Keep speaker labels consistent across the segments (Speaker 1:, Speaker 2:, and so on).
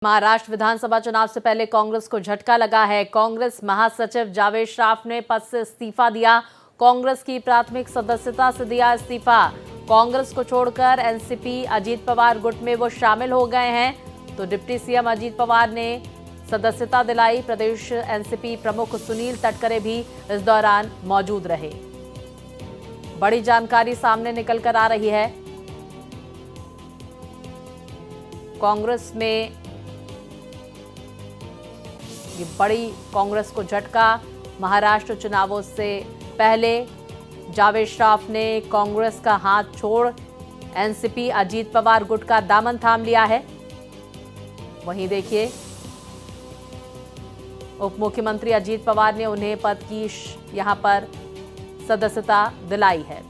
Speaker 1: महाराष्ट्र विधानसभा चुनाव से पहले कांग्रेस को झटका लगा है। कांग्रेस महासचिव जावेद श्रॉफ ने पद से इस्तीफा दिया। कांग्रेस की प्राथमिक सदस्यता से दिया इस्तीफा। कांग्रेस को छोड़कर एनसीपी अजीत पवार गुट में वो शामिल हो गए हैं। तो डिप्टी सीएम अजीत पवार ने सदस्यता दिलाई। प्रदेश एनसीपी प्रमुख सुनील तटकरे भी इस दौरान मौजूद रहे। बड़ी जानकारी सामने निकल कर आ रही है। कांग्रेस में ये बड़ी कांग्रेस को झटका। महाराष्ट्र चुनावों से पहले जावेद श्रॉफ ने कांग्रेस का हाथ छोड़ एनसीपी अजीत पवार गुट का दामन थाम लिया है। वहीं देखिए, उप मुख्यमंत्री अजीत पवार ने उन्हें पद की यहां पर सदस्यता दिलाई है।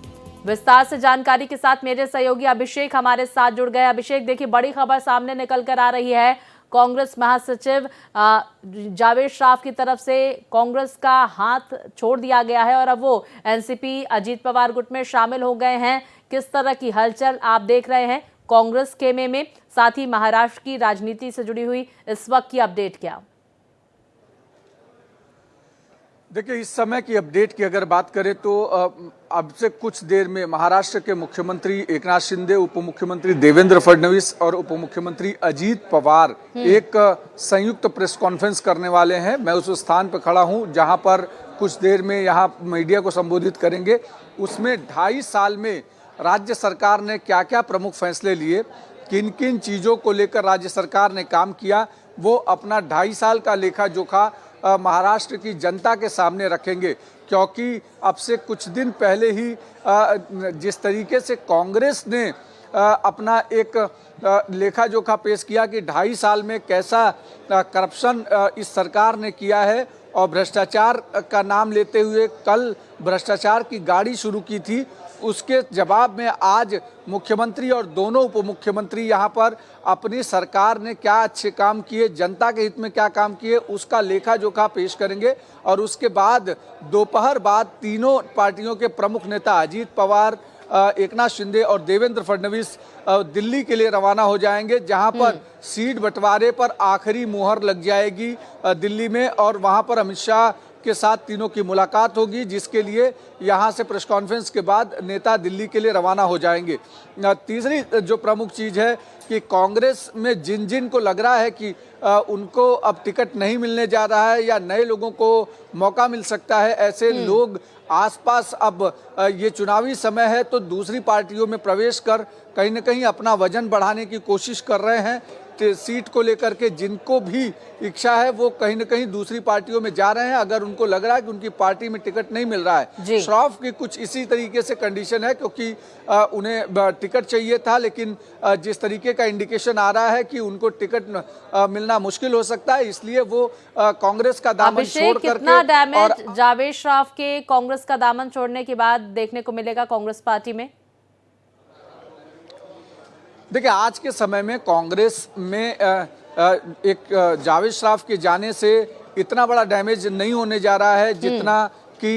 Speaker 1: विस्तार से जानकारी के साथ मेरे सहयोगी अभिषेक हमारे साथ जुड़ गए। अभिषेक, देखिए बड़ी खबर सामने निकल कर आ रही है। कांग्रेस महासचिव जावेद श्रॉफ की तरफ से कांग्रेस का हाथ छोड़ दिया गया है और अब वो एनसीपी अजीत पवार गुट में शामिल हो गए हैं। किस तरह की हलचल आप देख रहे हैं कांग्रेस खेमे में, साथ ही महाराष्ट्र की राजनीति से जुड़ी हुई इस वक्त की अपडेट क्या?
Speaker 2: देखिए, इस समय की अपडेट की अगर बात करें तो अब से कुछ देर में महाराष्ट्र के मुख्यमंत्री एकनाथ शिंदे, उप मुख्यमंत्री देवेंद्र फडणवीस और उप मुख्यमंत्री अजीत पवार एक संयुक्त प्रेस कॉन्फ्रेंस करने वाले हैं। मैं उस स्थान पर खड़ा हूं जहां पर कुछ देर में यहां मीडिया को संबोधित करेंगे। उसमें 2.5 साल में राज्य सरकार ने क्या क्या प्रमुख फैसले लिए, किन किन चीज़ों को लेकर राज्य सरकार ने काम किया, वो अपना 2.5 साल का लेखा जोखा महाराष्ट्र की जनता के सामने रखेंगे। क्योंकि अब से कुछ दिन पहले ही जिस तरीके से कांग्रेस ने अपना एक लेखा जोखा पेश किया कि 2.5 साल में कैसा करप्शन इस सरकार ने किया है और भ्रष्टाचार का नाम लेते हुए कल भ्रष्टाचार की गाड़ी शुरू की थी, उसके जवाब में आज मुख्यमंत्री और दोनों उप मुख्यमंत्री यहाँ पर अपनी सरकार ने क्या अच्छे काम किए, जनता के हित में क्या काम किए, उसका लेखा जोखा पेश करेंगे। और उसके बाद दोपहर बाद तीनों पार्टियों के प्रमुख नेता अजीत पवार, एकनाथ शिंदे और देवेंद्र फडणवीस दिल्ली के लिए रवाना हो जाएंगे, जहां पर सीट बंटवारे पर आखिरी मुहर लग जाएगी दिल्ली में। और वहां पर अमित शाह के साथ तीनों की मुलाकात होगी, जिसके लिए यहां से प्रेस कॉन्फ्रेंस के बाद नेता दिल्ली के लिए रवाना हो जाएंगे। तीसरी जो प्रमुख चीज़ है कि कांग्रेस में जिन जिन को लग रहा है कि उनको अब टिकट नहीं मिलने जा रहा है या नए लोगों को मौका मिल सकता है, ऐसे लोग आसपास अब ये चुनावी समय है तो दूसरी पार्टियों में प्रवेश कर कहीं न कहीं अपना वजन बढ़ाने की कोशिश कर रहे हैं। सीट को लेकर के जिनको भी इच्छा है वो कहीं न कहीं दूसरी पार्टियों में जा रहे हैं, अगर उनको लग रहा है कि उनकी पार्टी में टिकट नहीं मिल रहा है। श्रॉफ की कुछ इसी तरीके से कंडीशन है, क्योंकि उन्हें टिकट चाहिए था, लेकिन जिस तरीके का इंडिकेशन आ रहा है कि उनको टिकट मिलना मुश्किल हो सकता है, इसलिए वो कांग्रेस का दामन छोड़ करके।
Speaker 1: और जावेद श्रॉफ के कांग्रेस का दामन छोड़ने के बाद देखने को मिलेगा कांग्रेस पार्टी में?
Speaker 2: देखिए, आज के समय में कांग्रेस में एक जावेद श्रॉफ के जाने से इतना बड़ा डैमेज नहीं होने जा रहा है जितना कि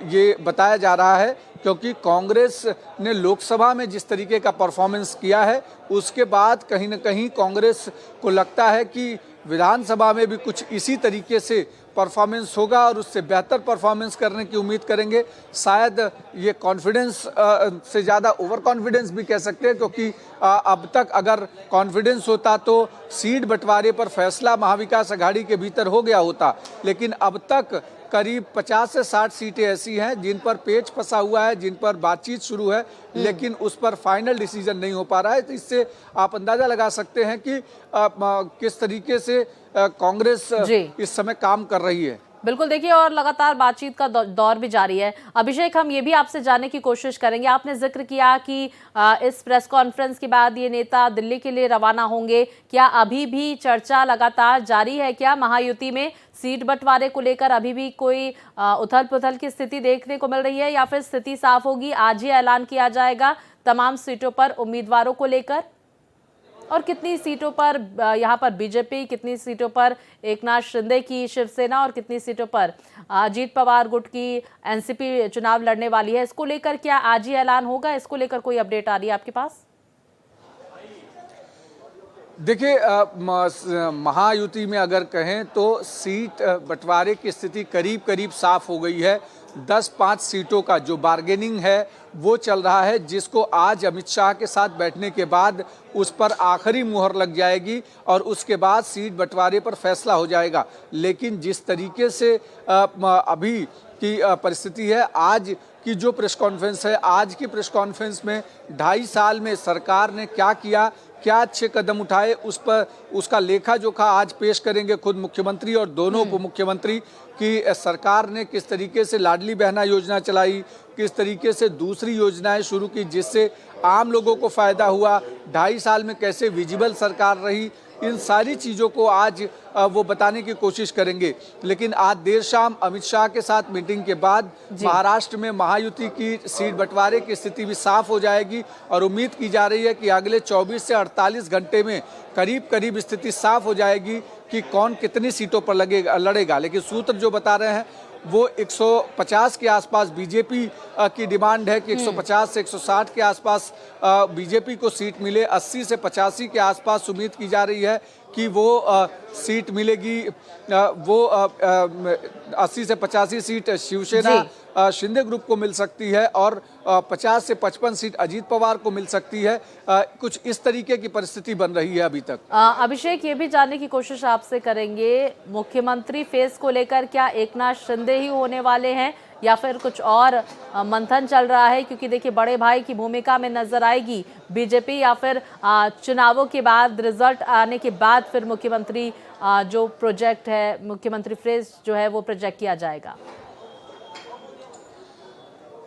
Speaker 2: ये बताया जा रहा है, क्योंकि कांग्रेस ने लोकसभा में जिस तरीके का परफॉर्मेंस किया है उसके बाद कहीं न कहीं कांग्रेस को लगता है कि विधानसभा में भी कुछ इसी तरीके से परफॉर्मेंस होगा और उससे बेहतर परफॉर्मेंस करने की उम्मीद करेंगे। शायद ये कॉन्फिडेंस से ज़्यादा ओवर कॉन्फिडेंस भी कह सकते हैं, क्योंकि अब तक अगर कॉन्फिडेंस होता तो सीट बंटवारे पर फैसला महाविकास अघाड़ी के भीतर हो गया होता, लेकिन अब तक करीब 50 से 60 सीटें ऐसी हैं जिन पर पेच फंसा हुआ है, जिन पर बातचीत शुरू है, लेकिन उस पर फाइनल डिसीजन नहीं हो पा रहा है। तो इससे आप अंदाजा लगा सकते हैं कि किस तरीके से कांग्रेस इस समय काम कर रही है।
Speaker 1: बिल्कुल, देखिए, और लगातार बातचीत का दौर भी जारी है। अभिषेक, हम ये भी आपसे जानने की कोशिश करेंगे, आपने जिक्र किया कि इस प्रेस कॉन्फ्रेंस के बाद ये नेता दिल्ली के लिए रवाना होंगे। क्या अभी भी चर्चा लगातार जारी है? क्या महायुति में सीट बंटवारे को लेकर अभी भी कोई उथल पुथल की स्थिति देखने को मिल रही है, या फिर स्थिति साफ होगी, आज ही ऐलान किया जाएगा तमाम सीटों पर उम्मीदवारों को लेकर? और कितनी सीटों पर यहाँ पर बीजेपी, कितनी सीटों पर एकनाथ शिंदे की शिवसेना और कितनी सीटों पर अजीत पवार गुट की एनसीपी चुनाव लड़ने वाली है, इसको लेकर क्या आज ही ऐलान होगा? इसको लेकर कोई अपडेट आ रही है आपके पास?
Speaker 2: देखिए महायुति में अगर कहें तो सीट बंटवारे की स्थिति करीब करीब साफ हो गई है। 10-5 सीटों का जो बार्गेनिंग है वो चल रहा है, जिसको आज अमित शाह के साथ बैठने के बाद उस पर आखिरी मुहर लग जाएगी और उसके बाद सीट बंटवारे पर फैसला हो जाएगा। लेकिन जिस तरीके से अभी की परिस्थिति है, आज की जो प्रेस कॉन्फ्रेंस है, आज की प्रेस कॉन्फ्रेंस में 2.5 साल में सरकार ने क्या किया, क्या अच्छे कदम उठाए, उस पर उसका लेखा जोखा आज पेश करेंगे खुद मुख्यमंत्री और दोनों उप मुख्यमंत्री कि सरकार ने किस तरीके से लाडली बहना योजना चलाई, किस तरीके से दूसरी योजनाएं शुरू की जिससे आम लोगों को फायदा हुआ, 2.5 साल में कैसे विजिबल सरकार रही, इन सारी चीज़ों को आज वो बताने की कोशिश करेंगे। लेकिन आज देर शाम अमित शाह के साथ मीटिंग के बाद महाराष्ट्र में महायुति की सीट बंटवारे की स्थिति भी साफ हो जाएगी और उम्मीद की जा रही है कि अगले 24 से 48 घंटे में करीब करीब स्थिति साफ हो जाएगी कि कौन कितनी सीटों पर लड़ेगा। लेकिन सूत्र जो बता रहे हैं वो 150 के आसपास बीजेपी की डिमांड है कि 150 से 160 के आसपास बीजेपी को सीट मिले। 80 से 85 के आसपास उम्मीद की जा रही है कि वो सीट मिलेगी। वो 80 से 85 सीट शिवसेना शिंदे ग्रुप को मिल सकती है और 50 से 55 सीट अजीत पवार को मिल सकती है। कुछ इस तरीके की परिस्थिति बन रही है अभी तक।
Speaker 1: अभिषेक, ये भी जानने की कोशिश आपसे करेंगे, मुख्यमंत्री फेस को लेकर क्या एकनाथ शिंदे ही होने वाले हैं या फिर कुछ और मंथन चल रहा है? क्योंकि देखिए बड़े भाई की भूमिका में नजर आएगी बीजेपी या फिर चुनावों के बाद रिजल्ट आने के बाद फिर मुख्यमंत्री जो प्रोजेक्ट है, मुख्यमंत्री फेस जो है वो प्रोजेक्ट किया जाएगा।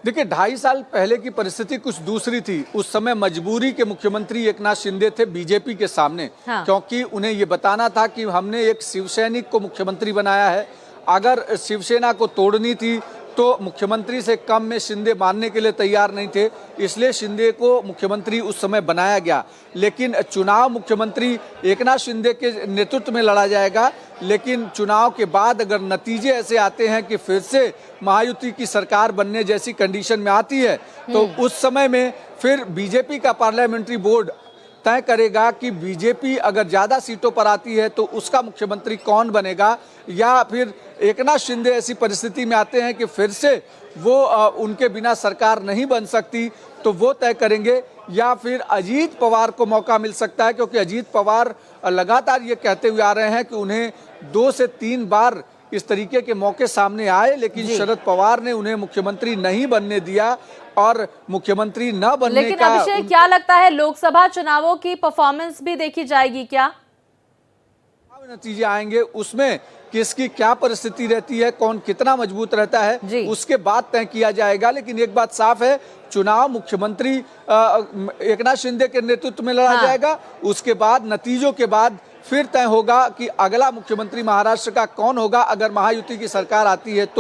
Speaker 2: देखिए 2.5 साल पहले की परिस्थिति कुछ दूसरी थी। उस समय मजबूरी के मुख्यमंत्री एकनाथ शिंदे थे बीजेपी के सामने, क्योंकि उन्हें ये बताना था कि हमने एक शिवसैनिक को मुख्यमंत्री बनाया है। अगर शिवसेना को तोड़नी थी तो मुख्यमंत्री से कम में शिंदे मानने के लिए तैयार नहीं थे, इसलिए शिंदे को मुख्यमंत्री उस समय बनाया गया। लेकिन चुनाव मुख्यमंत्री एकनाथ शिंदे के नेतृत्व में लड़ा जाएगा। लेकिन चुनाव के बाद अगर नतीजे ऐसे आते हैं कि फिर से महायुति की सरकार बनने जैसी कंडीशन में आती है तो उस समय में फिर बीजेपी का पार्लियामेंट्री बोर्ड तय करेगा कि बीजेपी अगर ज़्यादा सीटों पर आती है तो उसका मुख्यमंत्री कौन बनेगा, या फिर एकनाथ शिंदे ऐसी परिस्थिति में आते हैं कि फिर से वो उनके बिना सरकार नहीं बन सकती तो वो तय करेंगे, या फिर अजीत पवार को मौका मिल सकता है। क्योंकि अजीत पवार लगातार ये कहते हुए आ रहे हैं कि उन्हें 2 से 3 बार इस तरीके के मौके सामने आए, लेकिन शरद पवार ने उन्हें मुख्यमंत्री नहीं बनने दिया और मुख्यमंत्री न बनने
Speaker 1: लेकिन अभिषेक, क्या लगता है लोकसभा चुनावों की परफॉर्मेंस भी देखी जाएगी क्या?
Speaker 2: नतीजे आएंगे उसमें किसकी क्या परिस्थिति रहती है, कौन कितना मजबूत रहता है, उसके बाद तय किया जाएगा। लेकिन एक बात साफ है, चुनाव मुख्यमंत्री एकनाथ शिंदे के नेतृत्व में लड़ा जाएगा। उसके बाद नतीजों के बाद फिर तय होगा कि अगला मुख्यमंत्री महाराष्ट्र का कौन होगा अगर महायुति की सरकार आती है तो।